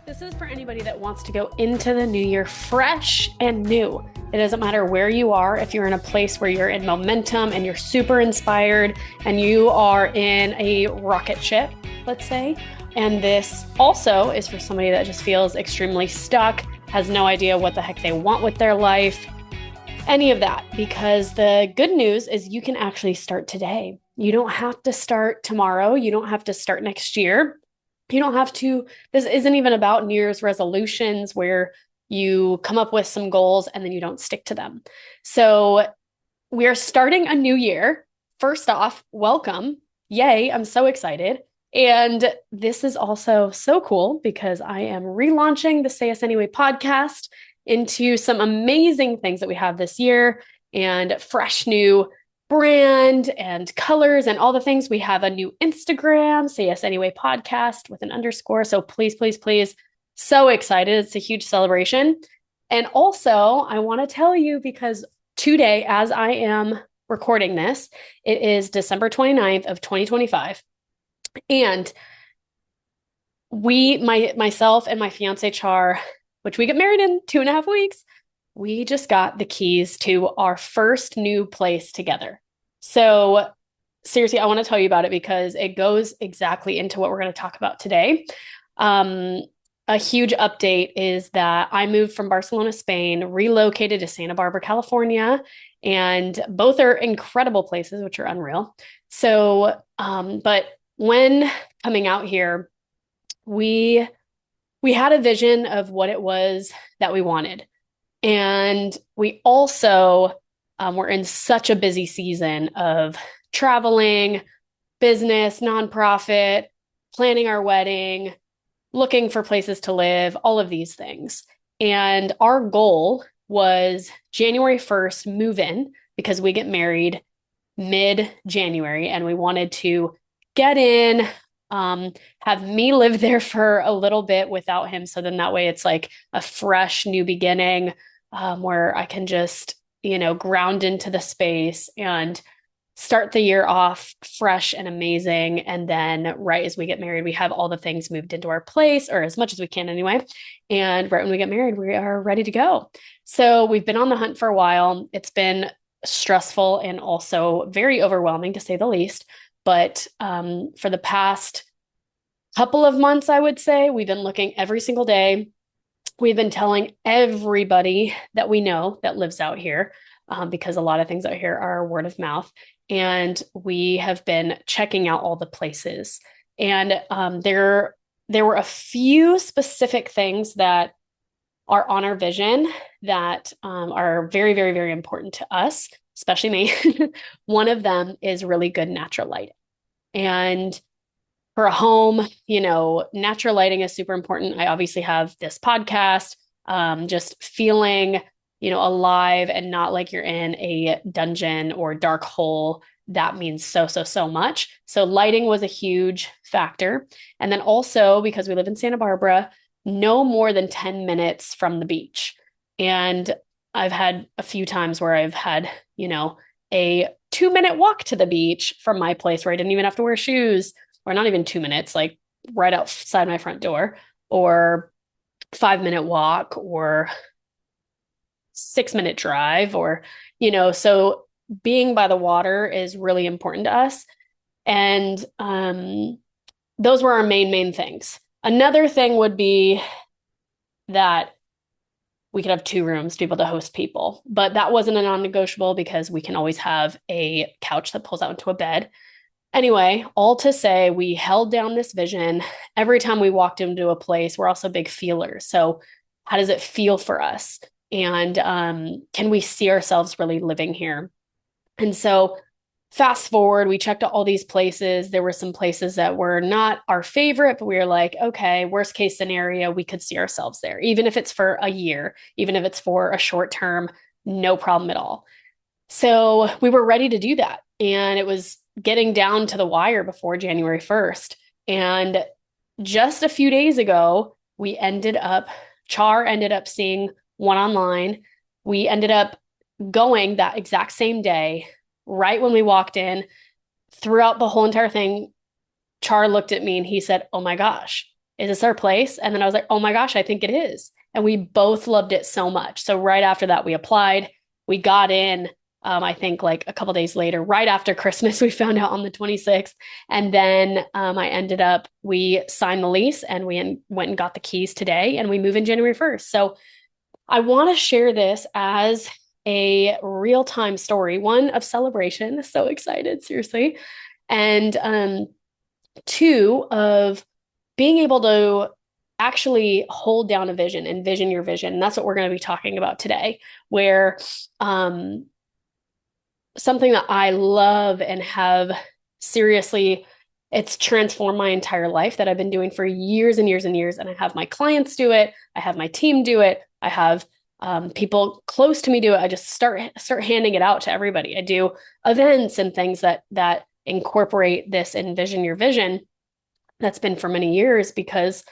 This is for anybody that wants to go into the new year fresh and new. It doesn't matter where you are, if you're in a place where you're in momentum and you're super inspired and you are in a rocket ship, let's say. And this also is for somebody that just feels extremely stuck, has no idea what the heck they want with their life, any of that. Because the good news is you can actually start today. You don't have to start tomorrow. You don't have to start next year. You don't have to, this isn't even about New Year's resolutions where you come up with some goals and then you don't stick to them. So we are starting a new year. First off, welcome. Yay, I'm so excited. And this is also so cool because I am relaunching the Say Yes Anyway podcast into some amazing things that we have this year and fresh new brand and colors and all the things. We have a new Instagram, Say Yes Anyway podcast with an underscore. So please, please, please, so excited. It's a huge celebration. And also, I want to tell you because today, as I am recording this, it is December 29th of 2025. And myself and my fiance Char, which we get married in 2.5 weeks, we just got the keys to our first new place together. So seriously, I want to tell you about it because it goes exactly into what we're going to talk about today. A huge update is that I moved from Barcelona, Spain, relocated to Santa Barbara, California, and both are incredible places, which are unreal. So, but when coming out here, we had a vision of what it was that we wanted. And we also were in such a busy season of traveling, business, nonprofit, planning our wedding, looking for places to live, all of these things. And our goal was January 1st, move in because we get married mid-January and we wanted to get in, have me live there for a little bit without him. So then that way it's like a fresh new beginning where I can just, ground into the space and start the year off fresh and amazing. And then right as we get married, we have all the things moved into our place, or as much as we can anyway. And right when we get married, we are ready to go. So we've been on the hunt for a while. It's been stressful and also very overwhelming to say the least. But for the past couple of months, I would say, we've been looking every single day. We've been telling everybody that we know that lives out here, because a lot of things out here are word of mouth. And we have been checking out all the places. And there were a few specific things that are on our vision that are very, very, very important to us, especially me. One of them is really good natural lighting. And for a home, natural lighting is super important. I obviously have this podcast, just feeling, alive and not like you're in a dungeon or dark hole. That means so, so, so much. So lighting was a huge factor. And then also because we live in Santa Barbara, no more than 10 minutes from the beach. And I've had a few times where I've had, a 2-minute walk to the beach from my place where I didn't even have to wear shoes, or not even 2 minutes, like right outside my front door, or 5-minute walk, or 6-minute drive, or, so being by the water is really important to us. And those were our main things. Another thing would be that we could have 2 rooms to be able to host people, but that wasn't a non-negotiable because we can always have a couch that pulls out into a bed. Anyway, all to say, we held down this vision. Every time we walked into a place, we're also big feelers. So how does it feel for us? And can we see ourselves really living here? And so fast forward, we checked out all these places. There were some places that were not our favorite, but we were like, okay, worst case scenario, we could see ourselves there, even if it's for a year, even if it's for a short term, no problem at all. So we were ready to do that. And it was getting down to the wire before January 1st. And just a few days ago, Char ended up seeing one online. We ended up going that exact same day, right when we walked in. Throughout the whole entire thing, Char looked at me and he said, "Oh my gosh, is this our place? And then I was like, oh my gosh, I think it is. And we both loved it so much. So right after that, we applied, we got in. I think like a couple days later, right after Christmas, we found out on the 26th. And then we signed the lease and went and got the keys today and we move in January 1st. So I want to share this as a real time story, one of celebration. So excited, seriously. And two, of being able to actually hold down a vision, envision your vision. And that's what we're going to be talking about today, where something that I love and have seriously, it's transformed my entire life that I've been doing for years and years and years. And I have my clients do it. I have my team do it. I have people close to me do it. I just start handing it out to everybody. I do events and things that incorporate this envision your vision. That's been for many years because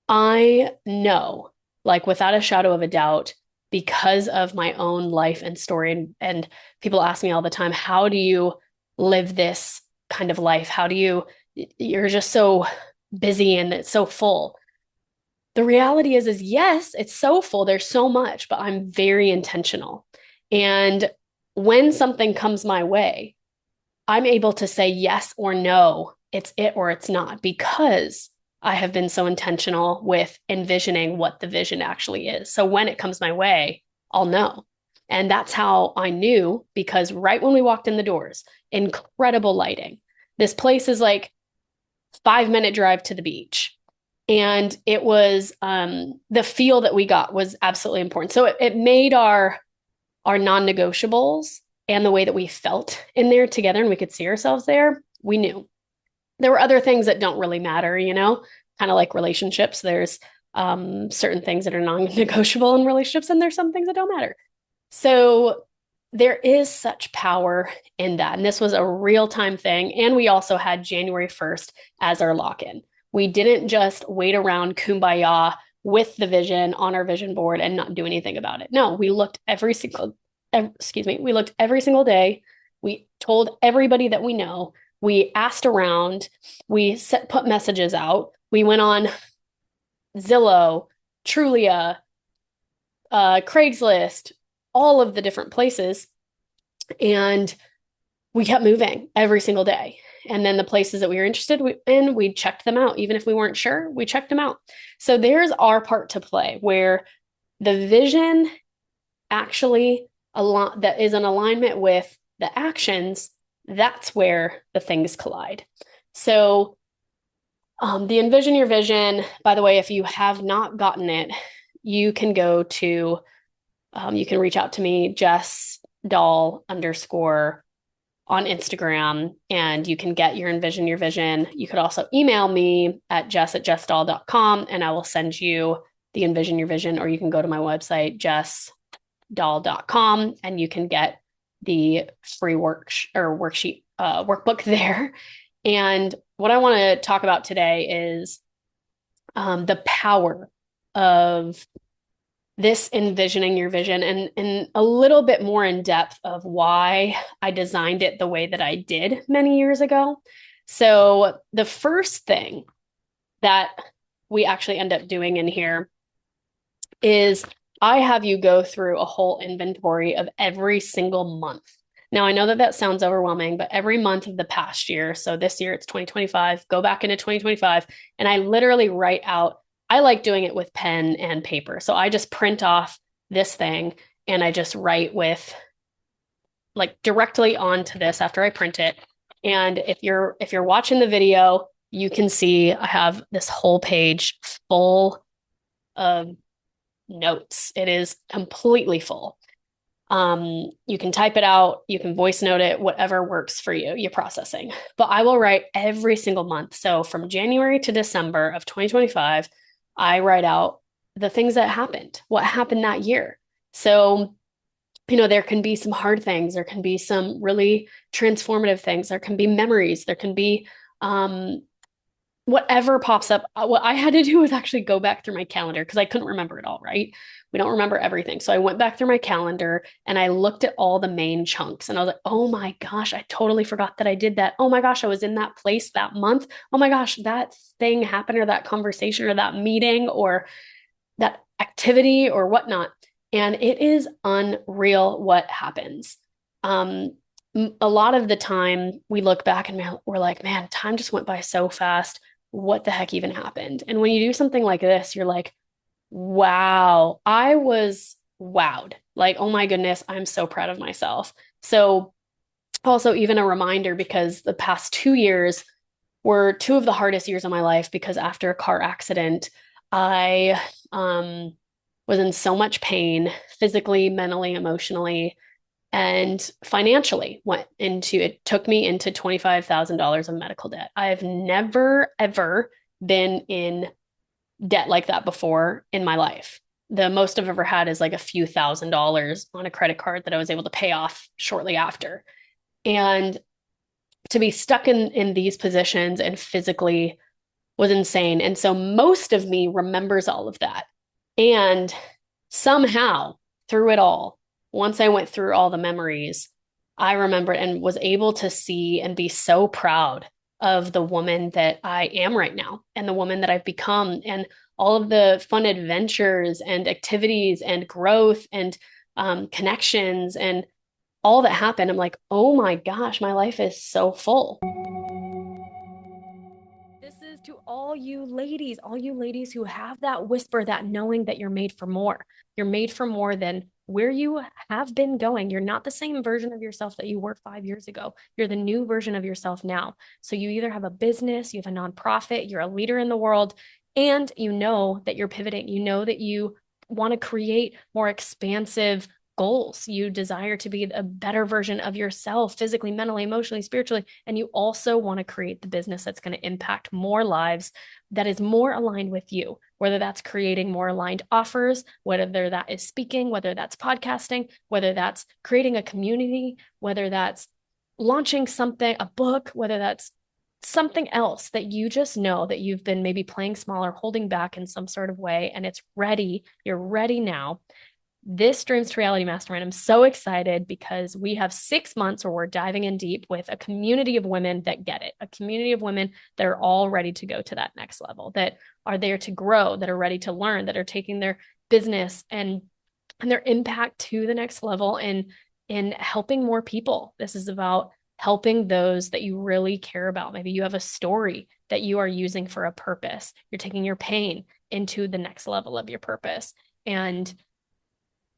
I know, like without a shadow of a doubt, because of my own life and story, and people ask me all the time, how do you live this kind of life? You're just so busy and it's so full. The reality is yes, it's so full. There's so much, but I'm very intentional. And when something comes my way, I'm able to say yes or no, it's it or it's not, because I have been so intentional with envisioning what the vision actually is. So when it comes my way, I'll know. And that's how I knew, because right when we walked in the doors, incredible lighting. This place is like 5-minute drive to the beach. And it was the feel that we got was absolutely important. So it made our non-negotiables and the way that we felt in there together and we could see ourselves there, we knew. There were other things that don't really matter, kind of like relationships. There's certain things that are non-negotiable in relationships, and there's some things that don't matter. So there is such power in that. And this was a real-time thing. And we also had January 1st as our lock-in. We didn't just wait around kumbaya with the vision on our vision board and not do anything about it. No, we looked every single day. We told everybody that we know. We asked around. We put messages out. We went on Zillow, Trulia, Craigslist, all of the different places. And we kept moving every single day. And then the places that we were interested in, we checked them out. Even if we weren't sure, we checked them out. So there's our part to play, where the vision actually that is in alignment with the actions. That's where the things collide. So the Envision Your Vision, by the way, if you have not gotten it, you can go to, you can reach out to me, Jess Dahl _ on Instagram, and you can get your Envision Your Vision. You could also email me at jess@jessdahl.com, and I will send you the Envision Your Vision, or you can go to my website, jessdahl.com, and you can get the free workbook there. And what I want to talk about today is the power of this envisioning your vision, and a little bit more in depth of why I designed it the way that I did many years ago. So the first thing that we actually end up doing in here is I have you go through a whole inventory of every single month. Now, I know that sounds overwhelming, but every month of the past year, so this year it's 2025, go back into 2025, and I literally write out. I like doing it with pen and paper. So I just print off this thing and I just write with like directly onto this after I print it. And if you're watching the video, you can see I have this whole page full of notes. It is completely full. You can type it out, you can voice note it, whatever works for you, you're processing. But I will write every single month. So from January to December of 2025, I write out the things that happened, what happened that year. So, there can be some hard things, there can be some really transformative things, there can be memories, there can be whatever pops up. What I had to do was actually go back through my calendar because I couldn't remember it all, right? We don't remember everything. So I went back through my calendar and I looked at all the main chunks and I was like, oh my gosh, I totally forgot that I did that. Oh my gosh, I was in that place that month. Oh my gosh, that thing happened or that conversation or that meeting or that activity or whatnot. And it is unreal what happens. Um, a lot of the time we look back and we're like, man, time just went by so fast. What the heck even happened? And when you do something like this, you're like, wow, I was wowed. Like, oh my goodness, I'm so proud of myself. So, also, even a reminder because the past 2 years were two of the hardest years of my life because after a car accident, I was in so much pain physically, mentally, emotionally, and financially it took me into $25,000 of medical debt. I've never, ever been in debt like that before in my life. The most I've ever had is like a few $1,000s on a credit card that I was able to pay off shortly after. And to be stuck in these positions and physically was insane. And so most of me remembers all of that. And somehow through it all, once I went through all the memories, I remembered and was able to see and be so proud of the woman that I am right now and the woman that I've become and all of the fun adventures and activities and growth and connections and all that happened. I'm like, oh my gosh, my life is so full. This is to all you ladies who have that whisper, that knowing that you're made for more. You're made for more than where you have been going. You're not the same version of yourself that you were 5 years ago. You're the new version of yourself now. So you either have a business, you have a nonprofit, you're a leader in the world, and you know that you're pivoting. You know that you want to create more expansive goals. You desire to be a better version of yourself, physically, mentally, emotionally, spiritually. And you also want to create the business that's going to impact more lives that is more aligned with you, whether that's creating more aligned offers, whether that is speaking, whether that's podcasting, whether that's creating a community, whether that's launching something, a book, whether that's something else that you just know that you've been maybe playing small or holding back in some sort of way and it's ready. You're ready now. This Dreams to Reality Mastermind, I'm so excited because we have 6 months where we're diving in deep with a community of women that get it, a community of women that are all ready to go to that next level, that are there to grow, that are ready to learn, that are taking their business and their impact to the next level and in helping more people. This is about helping those that you really care about. Maybe you have a story that you are using for a purpose. You're taking your pain into the next level of your purpose. And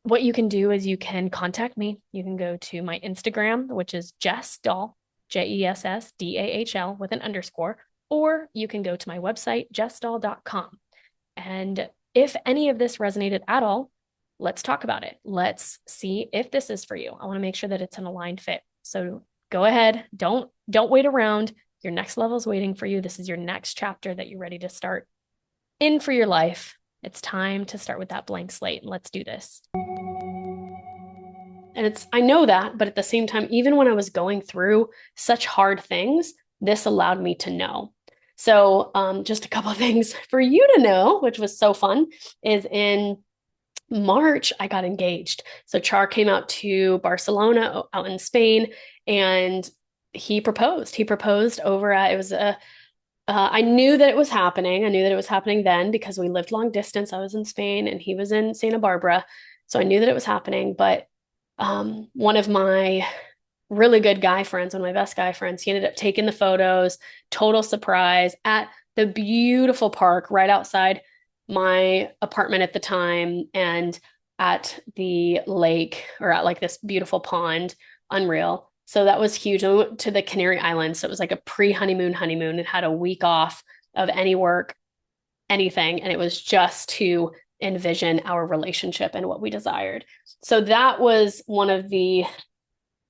what you can do is you can contact me. You can go to my Instagram, which is Jess Dahl, JessDahl with an underscore, or you can go to my website, jessdahl.com. And if any of this resonated at all, let's talk about it. Let's see if this is for you. I want to make sure that it's an aligned fit. So go ahead. Don't wait around. Your next level is waiting for you. This is your next chapter that you're ready to start in for your life. It's time to start with that blank slate. Let's do this. And I know that, but at the same time, even when I was going through such hard things, this allowed me to know. So, just a couple of things for you to know, which was so fun, is in March, I got engaged. So Char came out to Barcelona out in Spain and he proposed. He proposed over at, it was a, I knew that it was happening. I knew that it was happening then because we lived long distance. I was in Spain and he was in Santa Barbara. So I knew that it was happening. But one of my really good guy friends, one of my best guy friends, he ended up taking the photos, total surprise at the beautiful park right outside my apartment at the time and at the lake or at like this beautiful pond, unreal. So that was huge. And we went to the Canary Islands. So it was like a honeymoon. It had a week off of any work, anything. And it was just to envision our relationship and what we desired. So that was one of the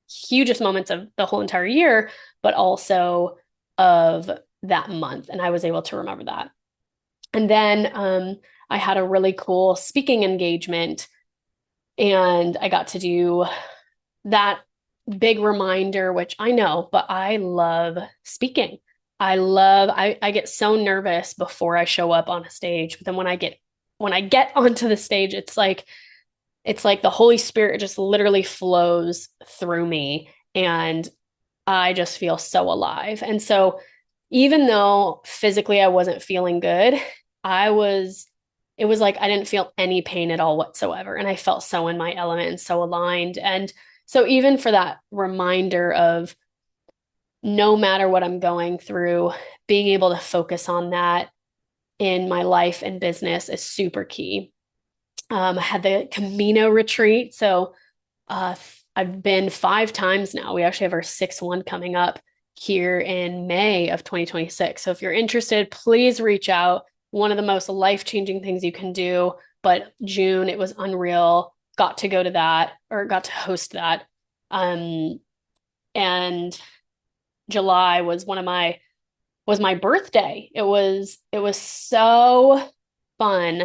hugest moments of the whole entire year, but also of that month. And I was able to remember that. And then I had a really cool speaking engagement and I got to do that big reminder, which I know, but I love speaking. I get so nervous before I show up on a stage, but then when I get onto the stage, it's like the Holy Spirit just literally flows through me and I just feel so alive. And so even though physically I wasn't feeling good, I was it was like I didn't feel any pain at all whatsoever. And I felt so in my element and so aligned. And so even for that reminder of no matter what I'm going through, being able to focus on that in my life and business is super key. I had the Camino retreat. So I've been 5 times now. We actually have our sixth one coming up here in May of 2026. So if you're interested, please reach out. One of the most life-changing things you can do. But June, it was unreal. Got to go to that or got to host that. And July was my birthday. It was so fun.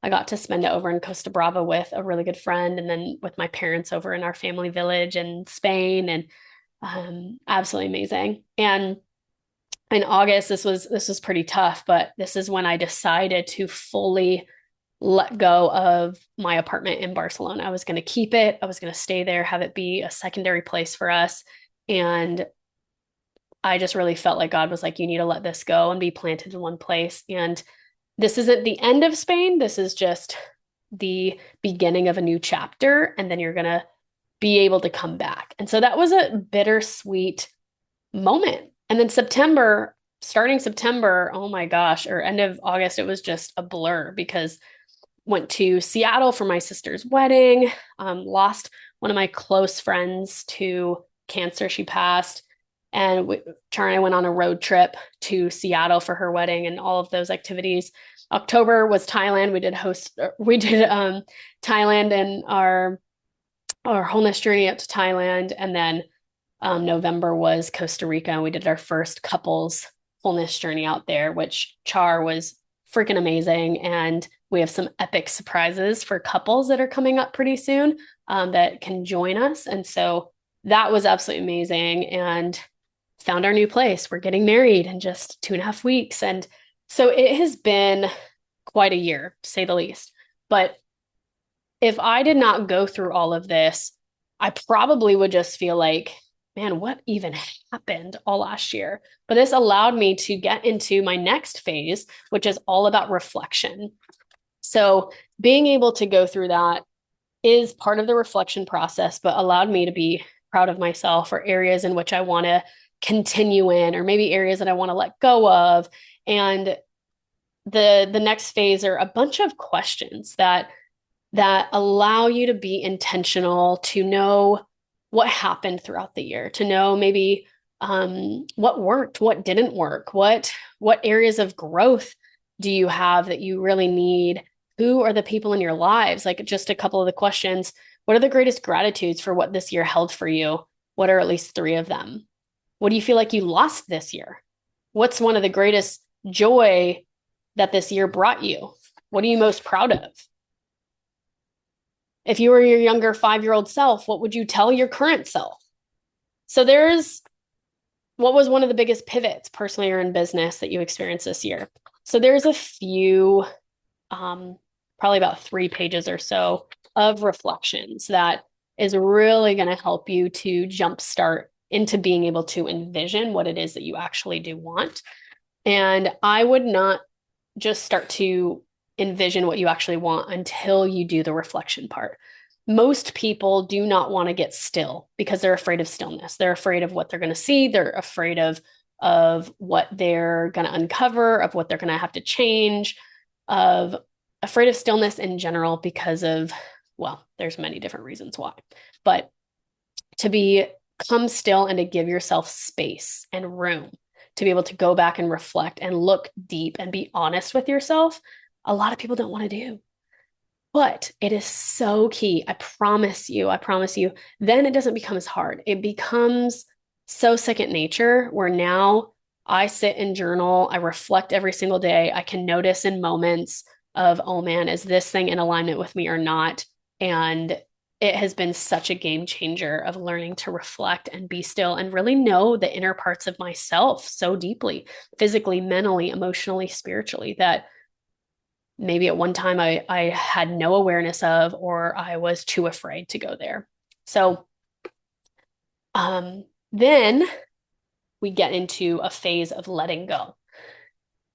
I got to spend it over in Costa Brava with a really good friend and then with my parents over in our family village in Spain and absolutely amazing. And in August, this was pretty tough, but this is when I decided to fully let go of my apartment in Barcelona. I was going to keep it. I was going to stay there, have it be a secondary place for us. And I just really felt like God was like, you need to let this go and be planted in one place. And this isn't the end of Spain. This is just the beginning of a new chapter. And then you're going to be able to come back. And so that was a bittersweet moment. And then starting September, oh my gosh, or end of August, it was just a blur because went to Seattle for my sister's wedding, lost one of my close friends to cancer. She passed. And Char and I went on a road trip to Seattle for her wedding and all of those activities. October was Thailand. We did Thailand and our wholeness journey up to Thailand. And then November was Costa Rica. And we did our first couples wholeness journey out there, which Char was freaking amazing. And we have some epic surprises for couples that are coming up pretty soon that can join us. And so that was absolutely amazing. And found our new place. We're getting married in just 2.5 weeks. And so it has been quite a year, to say the least. But if I did not go through all of this, I probably would just feel like, man, what even happened all last year? But this allowed me to get into my next phase, which is all about reflection. So being able to go through that is part of the reflection process, but allowed me to be proud of myself for areas in which I want to continue in, or maybe areas that I want to let go of. And the next phase are a bunch of questions that allow you to be intentional, to know what happened throughout the year, to know maybe what worked, what didn't work, what areas of growth do you have that you really need? Who are the people in your lives? Like just a couple of the questions. What are the greatest gratitudes for what this year held for you? What are at least 3 of them? What do you feel like you lost this year? What's one of the greatest joy that this year brought you? What are you most proud of? If you were your younger 5-year-old self, what would you tell your current self? So what was one of the biggest pivots personally or in business that you experienced this year? So there's a few, probably about 3 pages or so of reflections that is really going to help you to jumpstart into being able to envision what it is that you actually do want. And I would not just start to envision what you actually want until you do the reflection part. Most people do not want to get still because they're afraid of stillness. They're afraid of what they're going to see. They're afraid of what they're going to uncover, of what they're going to have to change, afraid of stillness in general because of, well, there's many different reasons why. But to become still and to give yourself space and room to be able to go back and reflect and look deep and be honest with yourself, a lot of people don't want to do. But it is so key. I promise you. Then it doesn't become as hard. It becomes so second nature where now I sit and journal. I reflect every single day. I can notice in moments of, oh man, is this thing in alignment with me or not? And it has been such a game changer of learning to reflect and be still and really know the inner parts of myself so deeply, physically, mentally, emotionally, spiritually, that maybe at one time I had no awareness of, or I was too afraid to go there. So then we get into a phase of letting go.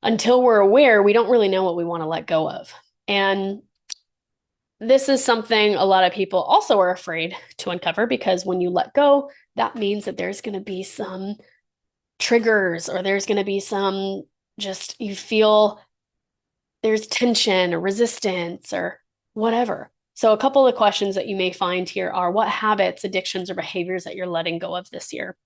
Until we're aware, we don't really know what we want to let go of. And this is something a lot of people also are afraid to uncover, because when you let go, that means that there's going to be some triggers, or there's going to be some, just you feel there's tension or resistance or whatever. So, a couple of questions that you may find here are: what habits, addictions, or behaviors that you're letting go of this year?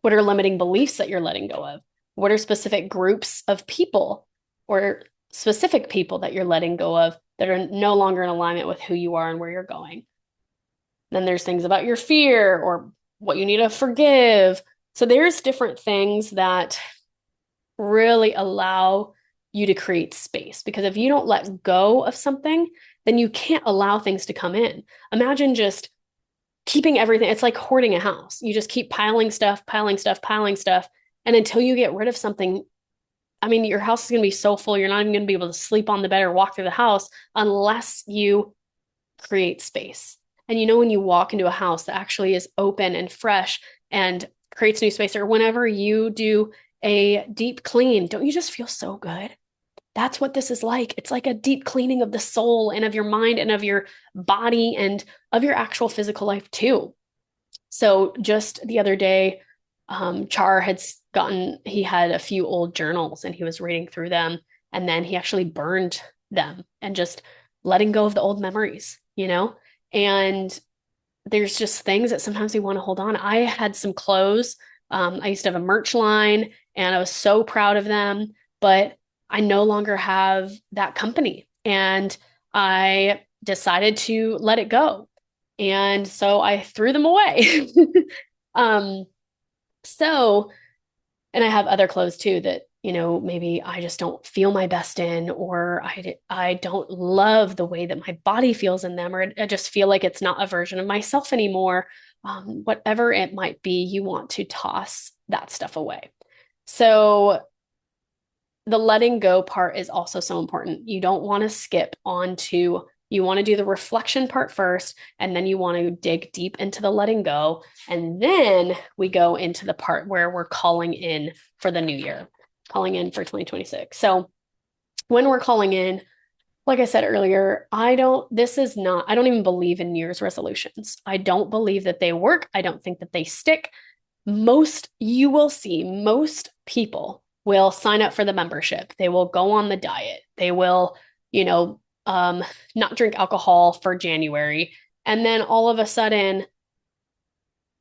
What are limiting beliefs that you're letting go of? What are specific groups of people or specific people that you're letting go of that are no longer in alignment with who you are and where you're going? Then there's things about your fear or what you need to forgive. So there's different things that really allow you to create space, because if you don't let go of something, then you can't allow things to come in. Imagine just keeping everything. It's like hoarding a house. You just keep piling stuff, piling stuff, piling stuff. And until you get rid of something, I mean, your house is going to be so full, you're not even going to be able to sleep on the bed or walk through the house unless you create space. And when you walk into a house that actually is open and fresh and creates new space, or whenever you do a deep clean, don't you just feel so good? That's what this is like. It's like a deep cleaning of the soul and of your mind and of your body and of your actual physical life too. So just the other day, Char he had a few old journals and he was reading through them, and then he actually burned them and just letting go of the old memories. And there's just things that sometimes we want to hold on. I had some clothes. I used to have a merch line and I was so proud of them, but I no longer have that company. And I decided to let it go. And so I threw them away. um, so, and I have other clothes too that, maybe I just don't feel my best in, or I don't love the way that my body feels in them, or I just feel like it's not a version of myself anymore. Whatever it might be, you want to toss that stuff away. So the letting go part is also so important. You don't want to skip onto, you want to do the reflection part first, and then you want to dig deep into the letting go. And then we go into the part where we're calling in for the new year, calling in for 2026. So when we're calling in, like I said earlier, I don't even believe in New Year's resolutions. I don't believe that they work. I don't think that they stick. You will see most people will sign up for the membership. They will go on the diet. They will, not drink alcohol for January. And then all of a sudden,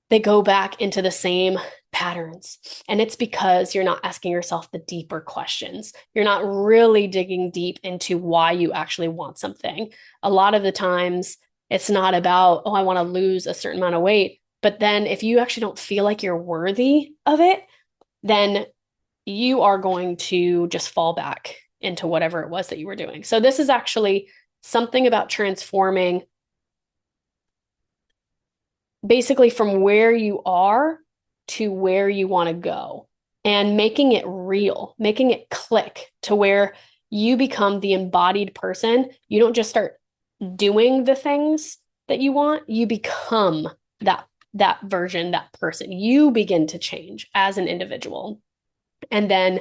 they go back into the same patterns. And it's because you're not asking yourself the deeper questions. You're not really digging deep into why you actually want something. A lot of the times, it's not about, oh, I want to lose a certain amount of weight. But then if you actually don't feel like you're worthy of it, then you are going to just fall back into whatever it was that you were doing. So this is actually something about transforming basically from where you are to where you want to go, and making it real, making it click to where you become the embodied person. You don't just start doing the things that you want, you become that version, that person. You begin to change as an individual. And then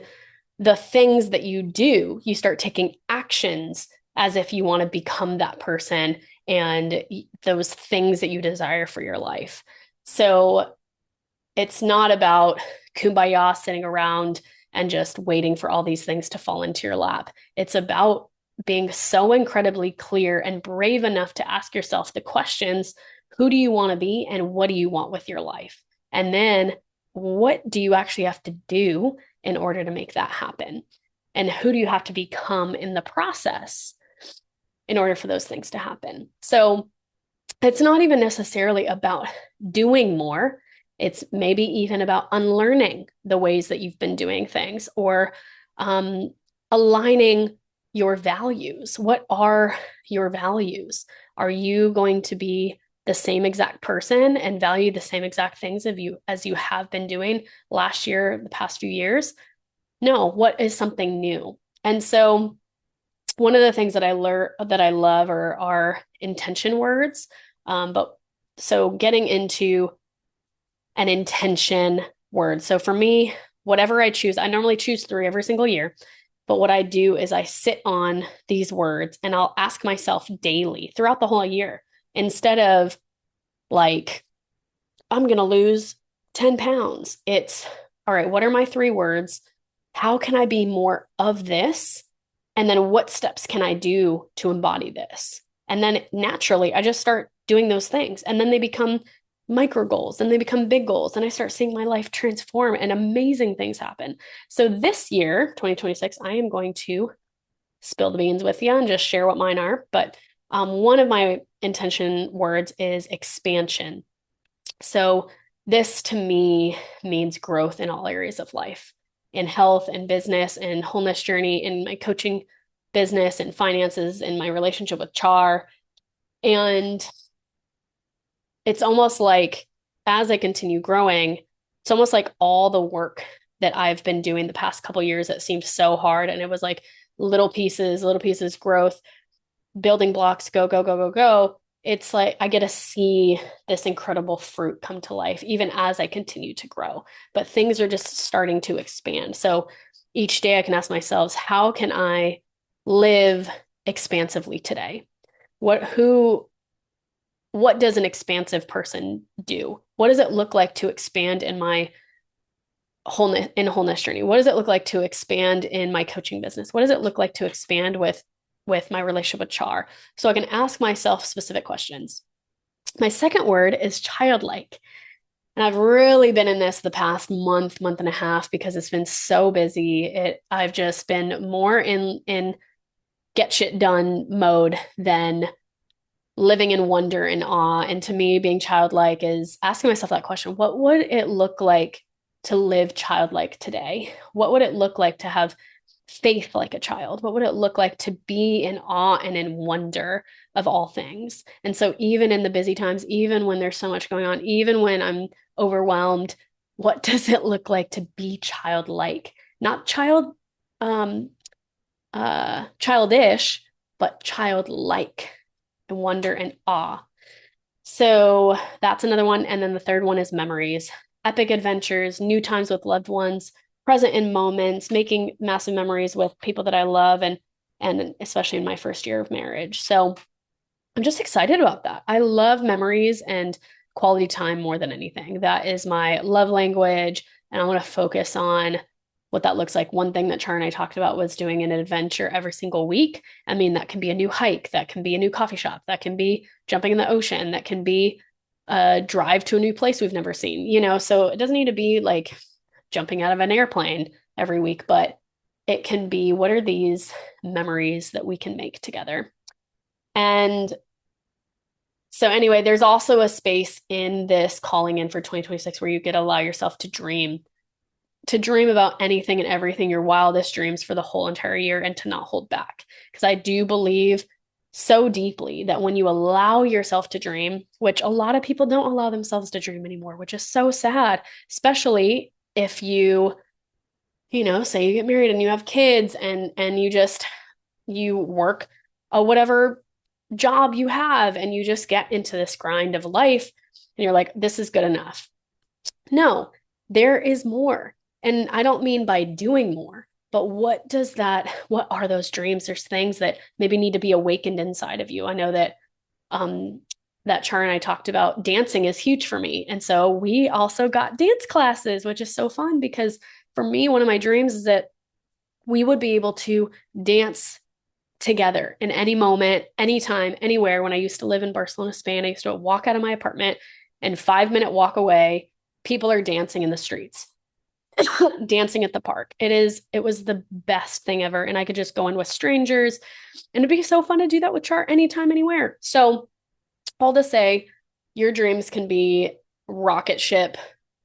the things that you do, you start taking actions as if you want to become that person and those things that you desire for your life. So it's not about kumbaya sitting around and just waiting for all these things to fall into your lap. It's about being so incredibly clear and brave enough to ask yourself the questions: who do you want to be and what do you want with your life? And then what do you actually have to do in order to make that happen? And who do you have to become in the process in order for those things to happen? So it's not even necessarily about doing more. It's maybe even about unlearning the ways that you've been doing things, or aligning your values. What are your values? Are you going to be the same exact person and value the same exact things of you as you have been doing last year, the past few years? No, what is something new? And so one of the things that I learned that I love are intention words. But so getting into an intention word. So for me, whatever I choose, I normally choose three every single year. But what I do is I sit on these words and I'll ask myself daily throughout the whole year instead of like, I'm going to lose 10 pounds. It's all right, what are my three words? How can I be more of this? And then what steps can I do to embody this? And then naturally, I just start doing those things. And then they become micro goals and they become big goals. And I start seeing my life transform and amazing things happen. So this year, 2026, I am going to spill the beans with you and just share what mine are. But one of my intention words is expansion. So this to me means growth in all areas of life, in health and business and wholeness journey, in my coaching business and finances, in my relationship with Char. And it's almost like as I continue growing, it's almost like all the work that I've been doing the past couple years that seemed so hard. And it was like little pieces, growth, building blocks, go, go, go, go, go. It's like I get to see this incredible fruit come to life, even as I continue to grow. But things are just starting to expand. So each day I can ask myself, how can I live expansively today? What does an expansive person do? What does it look like to expand in my wholeness journey? What does it look like to expand in my coaching business? What does it look like to expand with my relationship with Char? So I can ask myself specific questions. My second word is childlike. And I've really been in this the past month and a half because it's been so busy. I've just been more in get shit done mode than living in wonder and awe. And to me, being childlike is asking myself that question. What would it look like to live childlike today? What would it look like to have faith like a child? What would it look like to be in awe and in wonder of all things? And so even in the busy times, even when there's so much going on, even when I'm overwhelmed, what does it look like to be childlike? Not childish, but childlike and wonder and awe. So that's another one. And then the third one is memories, epic adventures, new times with loved ones, present in moments, making massive memories with people that I love, and especially in my first year of marriage. So I'm just excited about that. I love memories and quality time more than anything. That is my love language. And I want to focus on what that looks like. One thing that Char and I talked about was doing an adventure every single week. I mean, that can be a new hike, that can be a new coffee shop, that can be jumping in the ocean, that can be a drive to a new place we've never seen, so it doesn't need to be like jumping out of an airplane every week, but it can be what are these memories that we can make together. And so anyway, there's also a space in this calling in for 2026 where you get to allow yourself to dream about anything and everything, your wildest dreams for the whole entire year, and to not hold back. Because I do believe so deeply that when you allow yourself to dream, which a lot of people don't allow themselves to dream anymore, which is so sad, especially if say you get married and you have kids and you work a whatever job you have and you just get into this grind of life and you're like, this is good enough. No, there is more. And I don't mean by doing more, but what are those dreams? There's things that maybe need to be awakened inside of you. I know that Char and I talked about dancing is huge for me. And so we also got dance classes, which is so fun because for me, one of my dreams is that we would be able to dance together in any moment, anytime, anywhere. When I used to live in Barcelona, Spain, I used to walk out of my apartment and 5-minute walk away, people are dancing in the streets, dancing at the park. It was the best thing ever. And I could just go in with strangers and it'd be so fun to do that with Char anytime, anywhere. So all to say, your dreams can be rocket ship,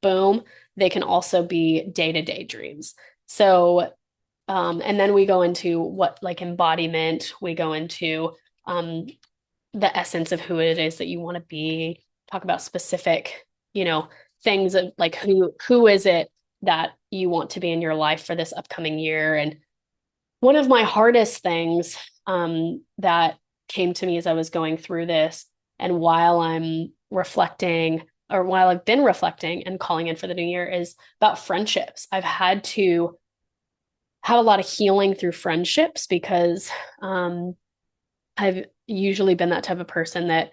boom. They can also be day-to-day dreams. So, and then we go into what like embodiment, we go into the essence of who it is that you want to be, talk about specific, things of like who is it that you want to be in your life for this upcoming year. And one of my hardest things that came to me as I was going through this, and while I'm reflecting, or while I've been reflecting and calling in for the new year, is about friendships. I've had to have a lot of healing through friendships because I've usually been that type of person that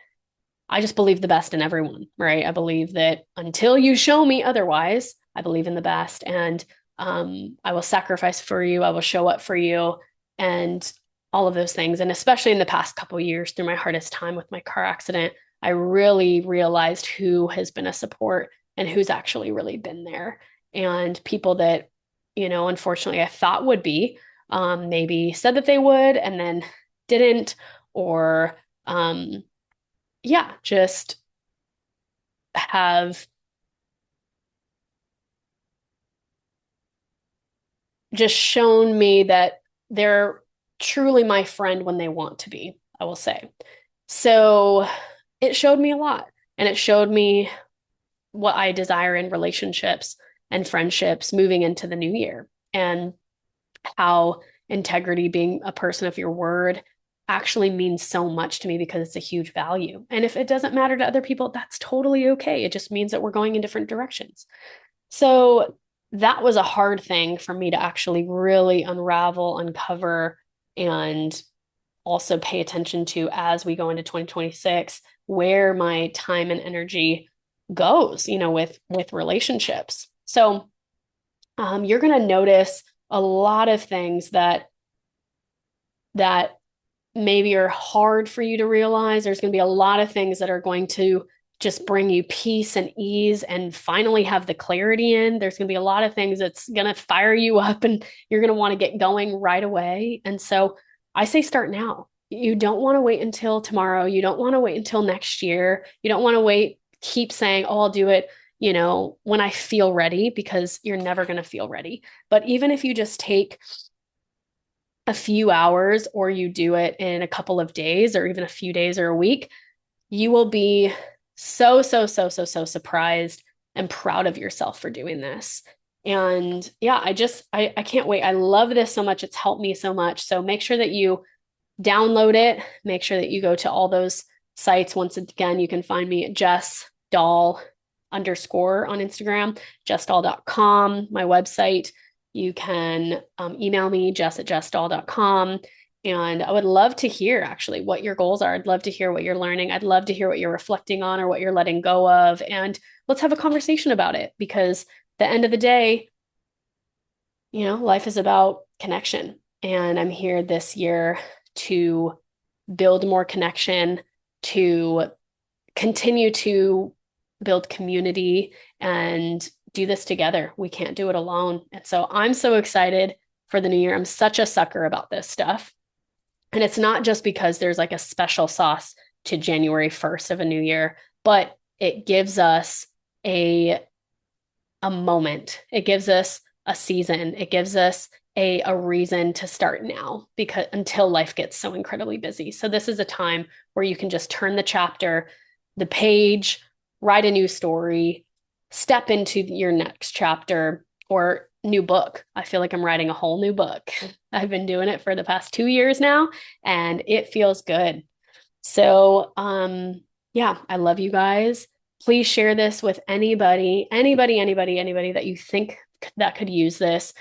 I just believe the best in everyone, right? I believe that until you show me otherwise, I believe in the best. And I will sacrifice for you. I will show up for you and all of those things. And especially in the past couple of years through my hardest time with my car accident, I really realized who has been a support and who's actually really been there. And people that, unfortunately I thought would be, maybe said that they would and then didn't, or just have just shown me that they're truly my friend when they want to be, I will say. So it showed me a lot, and it showed me what I desire in relationships and friendships moving into the new year, and how integrity, being a person of your word, actually means so much to me because it's a huge value. And if it doesn't matter to other people, that's totally okay. It just means that we're going in different directions. So that was a hard thing for me to actually really unravel, uncover, and also pay attention to as we go into 2026, where my time and energy goes, with relationships. So you're going to notice a lot of things that maybe are hard for you to realize. There's going to be a lot of things that are going to just bring you peace and ease and finally have the clarity in. There's going to be a lot of things that's going to fire you up and you're going to want to get going right away. And so I say start now. You don't want to wait until tomorrow. You don't want to wait until next year. You don't want to wait, keep saying, oh, I'll do it, when I feel ready, because you're never going to feel ready. But even if you just take a few hours, or you do it in a couple of days or even a few days or a week, you will be so, so, so, so, so surprised and proud of yourself for doing this. And yeah, I can't wait. I love this so much. It's helped me so much. So make sure that you download it. Make sure that you go to all those sites. Once again, you can find me at Jess Dahl _ on Instagram, jessdahl.com, my website. You can email me, jess@jessdahl.com. And I would love to hear actually what your goals are. I'd love to hear what you're learning. I'd love to hear what you're reflecting on or what you're letting go of. And let's have a conversation about it, because at the end of the day, life is about connection. And I'm here this year to build more connection, to continue to build community, and do this together. We can't do it alone. And so I'm so excited for the new year. I'm such a sucker about this stuff. And it's not just because there's like a special sauce to January 1st of a new year, but it gives us a moment. It gives us a season. It gives us a reason to start now, because until life gets so incredibly busy. So this is a time where you can just turn the chapter, the page, write a new story, step into your next chapter or new book. I feel like I'm writing a whole new book. I've been doing it for the past 2 years now, and it feels good. So, I love you guys. Please share this with anybody that you think that could use this.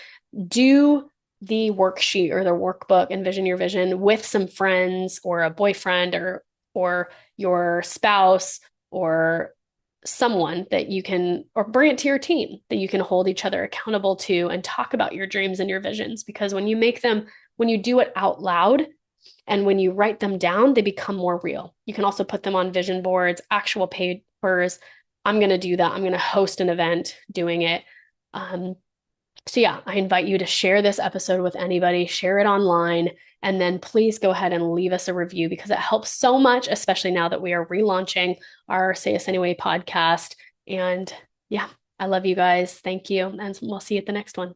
Do the worksheet or the workbook, Envision Your Vision, with some friends or a boyfriend or your spouse or someone that you can, or bring it to your team that you can hold each other accountable to, and talk about your dreams and your visions. Because when you do it out loud and when you write them down, they become more real. You can also put them on vision boards, actual papers. I'm going to do that. I'm going to host an event doing it. I invite you to share this episode with anybody, share it online, and then please go ahead and leave us a review, because it helps so much, especially now that we are relaunching our Say Yes Anyway podcast. And I love you guys. Thank you. And we'll see you at the next one.